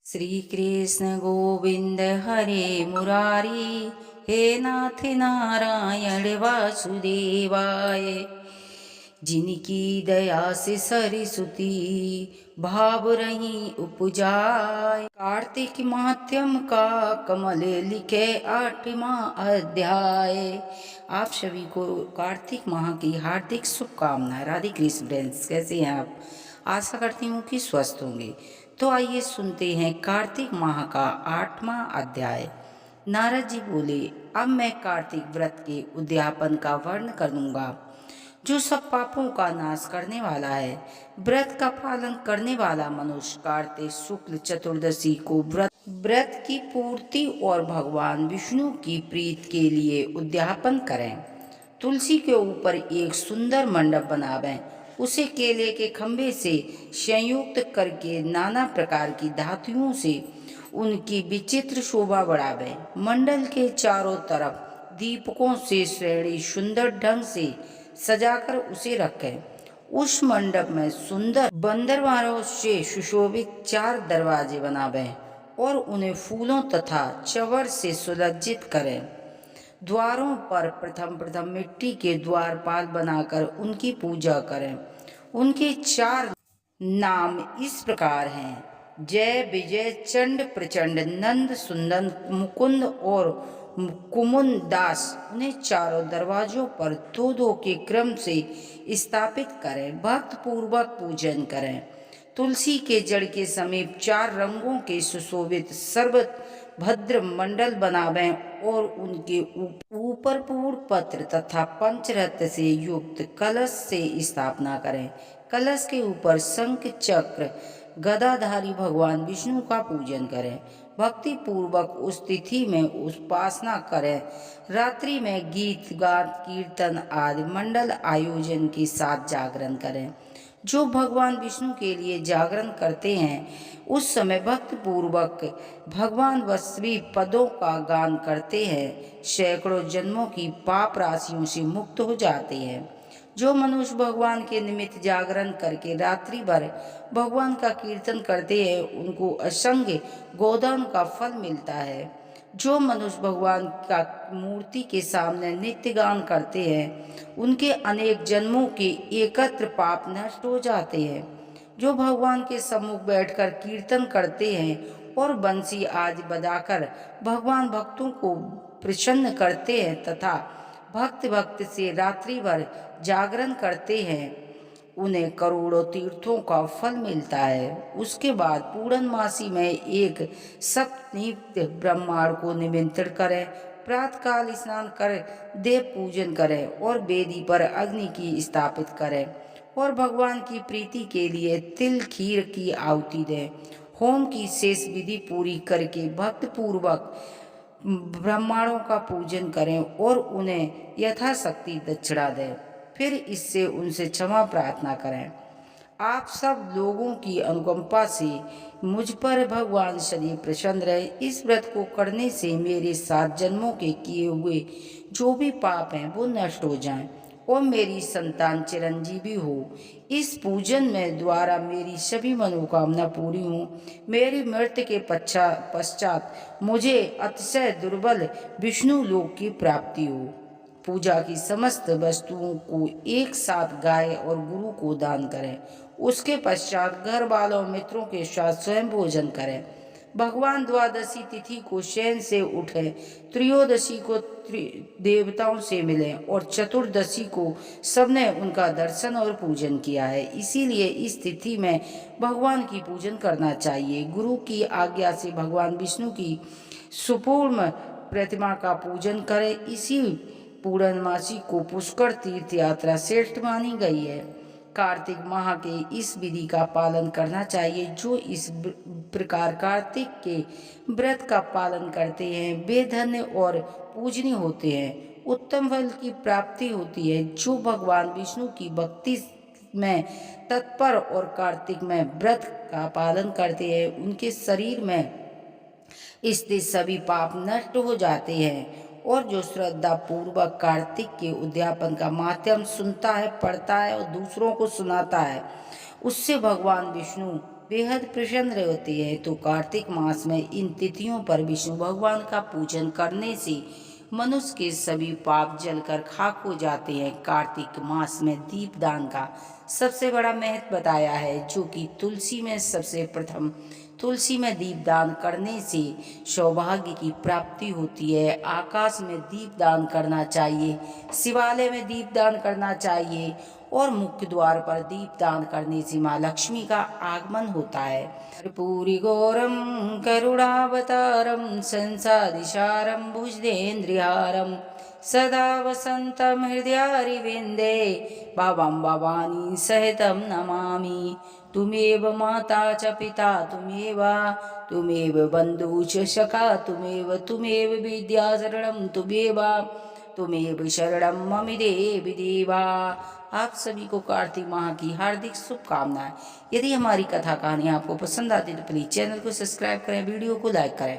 श्री कृष्ण गोविंद हरे मुरारी, हे नाथ नारायण वासुदेवाय। जिनकी दया से सरस्वती भाव रही उपजाय। कार्तिक माध्यम का कमल लिखे 8वां अध्याय। आप सभी को कार्तिक माह की हार्दिक शुभकामनाएं। राधे कृष्ण फ्रेंड्स, कैसे हैं आप? आशा करती हूँ कि स्वस्थ होंगे। तो आइए सुनते हैं कार्तिक माह का 8वां अध्याय। नारद जी बोले, अब मैं कार्तिक व्रत के उद्यापन का वर्ण करूंगा, जो सब पापों का नाश करने वाला है। व्रत का पालन करने वाला मनुष्य कार्तिक शुक्ल चतुर्दशी को व्रत की पूर्ति और भगवान विष्णु की प्रीति के लिए उद्यापन करें। तुलसी के ऊपर एक सुंदर मंडप बनावें, उसे केले के खंभे से संयुक्त करके नाना प्रकार की धातुओं से उनकी विचित्र शोभा बढ़ावें। मंडल के चारों तरफ दीपकों से श्रेणी सुंदर ढंग से सजाकर उसे रखें। उस मंडप में सुंदर बंदरवारों से सुशोभित 4 दरवाजे बनावें और उन्हें फूलों तथा चवर से सुसज्जित करें। द्वारों पर प्रथम प्रथम मिट्टी के द्वारपाल बनाकर उनकी पूजा करें। उनके 4 नाम इस प्रकार हैं: जय, विजय, चंड, प्रचंड, नंद, सुंदन, मुकुंद और कुमुद दास। उन्हें चारों दरवाजों पर 2-2 के क्रम से स्थापित करें। भक्त पूर्वक पूजन करें। तुलसी के जड़ के समीप 4 रंगों के सुशोभित सर्वभद्र मंडल बनावें और उनके ऊपर पूर्ण पत्र तथा पंचरत्न से युक्त कलश से स्थापना करें। कलश के ऊपर शंख चक्र गदाधारी भगवान विष्णु का पूजन करें। भक्ति पूर्वक उस तिथि में उपासना करें। रात्रि में गीत गान कीर्तन आदि मंडल आयोजन के साथ जागरण करें। जो भगवान विष्णु के लिए जागरण करते हैं, उस समय भक्त पूर्वक भगवान वस्वी पदों का गान करते हैं, सैकड़ों जन्मों की पाप राशियों से मुक्त हो जाते हैं। जो मनुष्य भगवान के निमित्त जागरण करके रात्रि भर भगवान का कीर्तन करते हैं, उनको असंख्य गोदान का फल मिलता है। जो मनुष्य भगवान का मूर्ति के सामने नित्य गान करते हैं, उनके अनेक जन्मों के एकत्र पाप नष्ट हो जाते हैं। जो भगवान के सम्मुख बैठकर कीर्तन करते हैं और बंसी आदि बजाकर भगवान भक्तों को प्रसन्न करते हैं तथा भक्त से रात्रि भर जागरण करते हैं, उन्हें करोड़ों तीर्थों का फल मिलता है। उसके बाद पूर्णमासी में एक सप्तनित्य ब्रह्मांड को निमंत्रण करें, प्रातःकाल स्नान कर देव पूजन करें और वेदी पर अग्नि की स्थापित करें और भगवान की प्रीति के लिए तिल खीर की आहुति दें। होम की शेष विधि पूरी करके भक्त पूर्वक ब्राह्मणों का पूजन करें और उन्हें यथाशक्ति दक्षिणा दें। फिर इससे उनसे क्षमा प्रार्थना करें। आप सब लोगों की अनुकंपा से मुझ पर भगवान शनि प्रसन्न रहे। इस व्रत को करने से मेरे 7 जन्मों के किए हुए जो भी पाप हैं वो नष्ट हो जाएं और मेरी संतान चिरंजीवी हो। इस पूजन में द्वारा मेरी सभी मनोकामना पूरी हो। मेरी मृत्यु के पश्चात मुझे अतिशय दुर्बल विष्णु लोक की प्राप्ति हो। पूजा की समस्त वस्तुओं को एक साथ गाय और गुरु को दान करें। उसके पश्चात घर वालों मित्रों के साथ स्वयं भोजन करें। भगवान द्वादशी तिथि को शयन से उठे, त्रयोदशी को देवताओं से मिलें और चतुर्दशी को सबने उनका दर्शन और पूजन किया है। इसीलिए इस तिथि में भगवान की पूजन करना चाहिए। गुरु की आज्ञा से भगवान विष्णु की सुपूर्ण प्रतिमा का पूजन करें। इसी पूर्णमासी को पुष्कर तीर्थ यात्रा श्रेष्ठ मानी गई है। कार्तिक माह के इस विधि का पालन करना चाहिए। जो इस प्रकार कार्तिक के व्रत का पालन करते हैं, वे धन्य और पूजनीय होते हैं। उत्तम फल की प्राप्ति होती है। जो भगवान विष्णु की भक्ति में तत्पर और कार्तिक में व्रत का पालन करते हैं, उनके शरीर में स्थित सभी पाप नष्ट हो जाते हैं। और जो श्रद्धा पूर्वक कार्तिक के उद्यापन का माध्यम सुनता है, पढ़ता है और दूसरों को सुनाता है, उससे भगवान विष्णु बेहद प्रसन्न होती है। तो कार्तिक मास में इन तिथियों पर विष्णु भगवान का पूजन करने से मनुष्य के सभी पाप जलकर खाक हो जाते हैं। कार्तिक मास में दीपदान का सबसे बड़ा महत्व बताया है, जो कि तुलसी में सबसे प्रथम तुलसी में दीपदान करने से सौभाग्य की प्राप्ति होती है। आकाश में दीपदान करना चाहिए, शिवालय में दीपदान करना चाहिए और मुख्य द्वार पर दीपदान करने से माँ लक्ष्मी का आगमन होता है। कर्पूरी गौरम करुणावतारम संसादिशारम भुजगेन्द्रहारम सदा वसंतम हृदयारिविन्दे भवं भवानी सहितं नमामि। तुमेव माता च पिता तुमेव बन्धु च सखा तुमेव विद्या शरणं तुमेव शरणं मम देवी देवा। आप सभी को कार्तिक माह की हार्दिक शुभकामनाएं। यदि हमारी कथा कहानी आपको पसंद आती है तो प्लीज़ चैनल को सब्सक्राइब करें, वीडियो को लाइक करें।